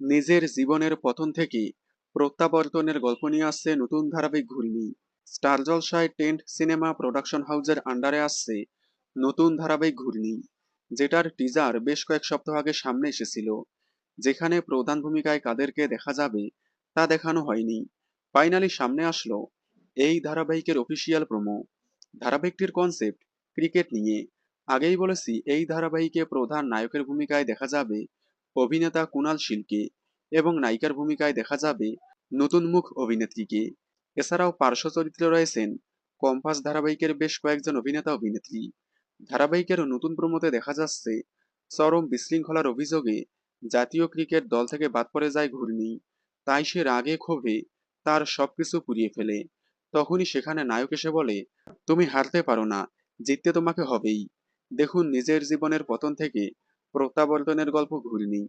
নিজের জীবনের পতন থেকে প্রত্যাবর্তনের গল্প নিয়ে আসছে নতুন ধারাবাহিক ঘূর্ণি। স্টার জলসায় টেন্ট সিনেমা প্রোডাকশন হাউসের আন্ডারে আসছে নতুন ধারাবাহিক ঘূর্ণি, যেটার টিজার বেশ কয়েক সপ্তাহ আগে সামনে এসেছিল। যেখানে প্রধান ভূমিকায় কাদেরকে দেখা যাবে তা দেখানো হয়নি। ফাইনালি সামনে আসলো এই ধারাবাহিকের অফিসিয়াল প্রোমো। ধারাবাহিকটির কনসেপ্ট ক্রিকেট নিয়ে। আগেই বলেছি, এই ধারাবাহিকে প্রধান নায়কের ভূমিকায় দেখা যাবে অভিনেতা কুনাল শীলকে এবং নায়িকার ভূমিকায় দেখা যাবে নতুন মুখ অভিনেত্রীকে। এছাড়াও পার্শ্ব চরিত্রে রয়েছেন কম্পাস ধারাবাহিকের বেশ কয়েকজন অভিনেতা অভিনেত্রী। ধারাবাহিকের নতুন প্রোমোতে দেখা যাচ্ছে চরম বিশৃঙ্খলার অভিযোগে জাতীয় ক্রিকেট দল থেকে বাদ পড়ে যায় ঘূর্ণি। তাই সে রাগে ক্ষোভে তার সবকিছু পুড়িয়ে ফেলে। তখনই সেখানে নায়ক এসে বলে, তুমি হারতে পারো না, জিততে তোমাকে হবেই। দেখুন নিজের জীবনের পতন থেকে প্রত্যাবর্তনের গল্প ঘূর্ণি।